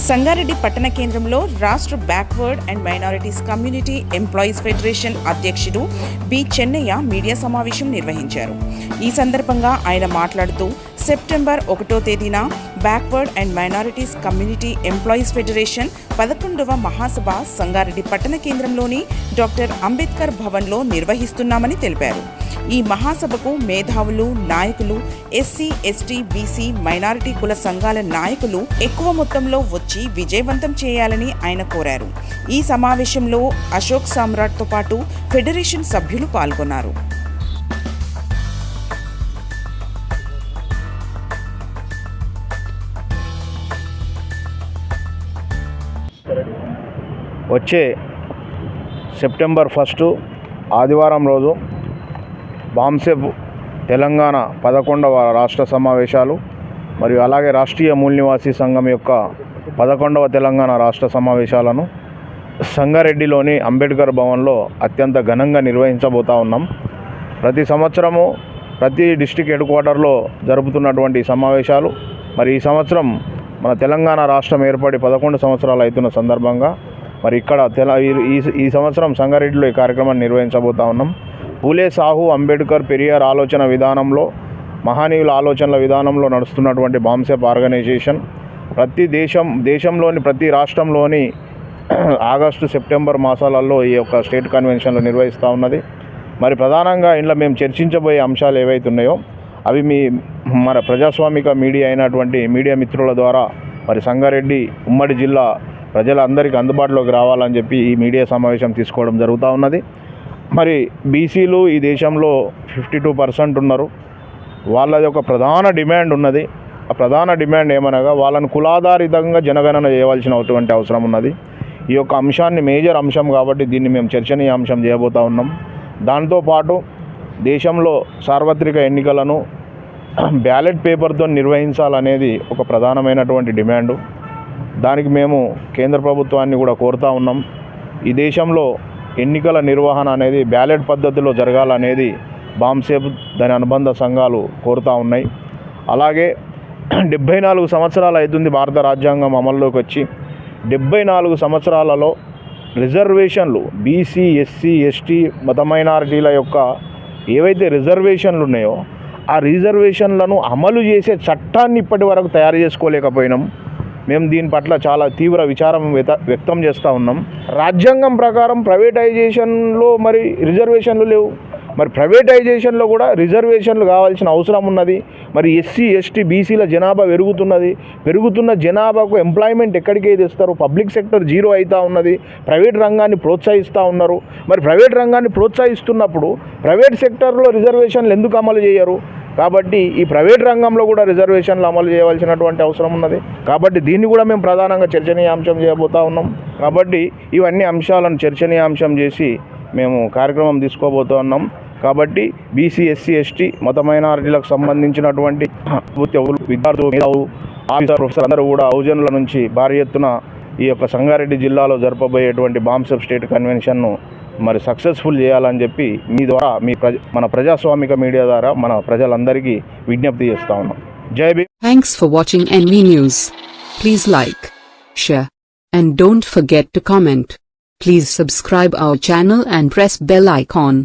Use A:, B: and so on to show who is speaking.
A: సంగారెడ్డి పట్టణ కేంద్రంలో రాష్ట్ర backward and minorities community employees federation అధ్యక్షుడు బి చెన్నయ్య మీడియా సమావేశం నిర్వహించారు. ఈ సందర్భంగా ఆయన మాట్లాడుతూ సెప్టెంబర్ 1వ తేదీన backward and minorities community employees federation 11వ మహాసభ సంగారెడ్డి పట్టణ కేంద్రంలోని డాక్టర్ అంబేద్కర్ భవన్లో నిర్వహిస్తున్నామని తెలిపారు. ఈ మహాసభకు మేధావులు, నాయకులు, ఎస్సీ, ఎస్టీ, బీసీ, మైనారిటీ కుల సంఘాల నాయకులు ఎక్కువ మొత్తంలో వచ్చి విజయవంతం చేయాలని ఆయన కోరారు. ఈ సమావేశంలో అశోక్ సామ్రాట్తో పాటు ఫెడరేషన్ సభ్యులు పాల్గొన్నారు.
B: వచ్చే సెప్టెంబర్ 1 ఆదివారం రోజు బాంసెప్ తెలంగాణ 11వ రాష్ట్ర సమావేశాలు మరియు అలాగే రాష్ట్రీయ మూల నివాసీ సంఘం యొక్క 11వ తెలంగాణ రాష్ట్ర సమావేశాలను సంగారెడ్డిలోని అంబేద్కర్ భవన్లో అత్యంత ఘనంగా నిర్వహించబోతా ఉన్నాం. ప్రతి సంవత్సరము ప్రతి డిస్ట్రిక్ట్ హెడ్ క్వార్టర్లో జరుపుతున్నటువంటి సమావేశాలు మరి ఈ సంవత్సరం మన తెలంగాణ రాష్ట్రం ఏర్పడి 11 సంవత్సరాలు అవుతున్న సందర్భంగా మరి ఇక్కడ ఈ సంవత్సరం సంగారెడ్డిలో ఈ కార్యక్రమాన్ని నిర్వహించబోతా ఉన్నాం. పూలే, సాహు, అంబేద్కర్, పెరియార్ ఆలోచన విధానంలో, మహనీయుల ఆలోచనల విధానంలో నడుస్తున్నటువంటి బాంసెప్ ఆర్గనైజేషన్ ప్రతి దేశంలోని ప్రతి రాష్ట్రంలోని ఆగస్టు, సెప్టెంబర్ మాసాలలో ఈ యొక్క స్టేట్ కన్వెన్షన్లు నిర్వహిస్తూ ఉన్నది. మరి ప్రధానంగా ఇంట్లో మేము చర్చించబోయే అంశాలు ఏవైతే ఉన్నాయో అవి మన ప్రజాస్వామిక మీడియా అయినటువంటి మీడియా మిత్రుల ద్వారా మరి సంగారెడ్డి ఉమ్మడి జిల్లా ప్రజలందరికీ అందుబాటులోకి రావాలని చెప్పి ఈ మీడియా సమావేశం తీసుకోవడం జరుగుతూ ఉన్నది. మరి బీసీలు ఈ దేశంలో 52% ఉన్నారు. వాళ్ళది ఒక ప్రధాన డిమాండ్ ఉన్నది. ఆ ప్రధాన డిమాండ్ ఏమనగా వాళ్ళను కులాధారితంగా జనగణన చేయవలసినటువంటి అవసరం ఉన్నది. ఈ యొక్క అంశాన్ని మేజర్ అంశం కాబట్టి దీన్ని మేము చర్చనీయాంశం చేయబోతూ ఉన్నాం. దాంతోపాటు దేశంలో సార్వత్రిక ఎన్నికలను బ్యాలెట్ పేపర్తో నిర్వహించాలనేది ఒక ప్రధానమైనటువంటి డిమాండు. దానికి మేము కేంద్ర ప్రభుత్వాన్ని కూడా కోరుతూ ఉన్నాం. ఈ దేశంలో ఎన్నికల నిర్వహణ అనేది బ్యాలెట్ పద్ధతిలో జరగాలనేది బాంసెప్ దాని అనుబంధ సంఘాలు కోరుతూ ఉన్నాయి. అలాగే 74 సంవత్సరాలు అవుతుంది భారత రాజ్యాంగం అమల్లోకి వచ్చి. 74 సంవత్సరాలలో రిజర్వేషన్లు బీసీ, ఎస్సీ, ఎస్టీ, మత మైనారిటీల యొక్క ఏవైతే రిజర్వేషన్లు ఉన్నాయో ఆ రిజర్వేషన్లను అమలు చేసే చట్టాన్ని ఇప్పటి వరకు తయారు చేసుకోలేకపోయినాం. మేము దీని పట్ల చాలా తీవ్ర విచారం వ్యక్తం చేస్తూ ఉన్నాం. రాజ్యాంగం ప్రకారం ప్రైవేటైజేషన్లో మరి రిజర్వేషన్లు లేవు. మరి ప్రైవేటైజేషన్లో కూడా రిజర్వేషన్లు కావాల్సిన అవసరం ఉన్నది. మరి ఎస్సీ, ఎస్టీ, బీసీల జనాభా పెరుగుతున్న జనాభాకు ఎంప్లాయ్మెంట్ ఎక్కడికి తెస్తారు? పబ్లిక్ సెక్టర్ జీరో అవుతూ ఉన్నది. ప్రైవేట్ రంగాన్ని ప్రోత్సహిస్తూ ఉన్నారు. మరి ప్రైవేట్ రంగాన్ని ప్రోత్సహిస్తున్నప్పుడు ప్రైవేట్ సెక్టర్లో రిజర్వేషన్లు ఎందుకు అమలు చేయరు? కాబట్టి ఈ ప్రైవేట్ రంగంలో కూడా రిజర్వేషన్లు అమలు చేయవలసినటువంటి అవసరం ఉన్నది. కాబట్టి దీన్ని కూడా మేము ప్రధానంగా చర్చనీయాంశం చేయబోతూ ఉన్నాం. కాబట్టి ఇవన్నీ అంశాలను చర్చనీయాంశం చేసి మేము కార్యక్రమం తీసుకోబోతూ ఉన్నాం. కాబట్టి బీసీ, ఎస్సీ, ఎస్టీ, మత మైనారిటీలకు సంబంధించినటువంటి విద్యార్థులు, మేధావులు, ఆఫీసర్, ప్రొఫెసర్ అందరూ కూడా బహుజనుల నుంచి భారీ ఎత్తున ఈ యొక్క సంగారెడ్డి జిల్లాలో జరపబోయేటువంటి బాంసెప్ స్టేట్ కన్వెన్షన్ను మరి సక్సెస్ఫుల్ చేయాలని చెప్పి మీ ద్వారా మన ప్రజాస్వామిక మీడియా ద్వారా మన ప్రజలందరికీ విజ్ఞప్తి చేస్తా ఉన్నాం. జై Bhim.
C: Thanks for watching NV News. Please like, share, and don't forget to comment. Please subscribe our channel and press bell icon.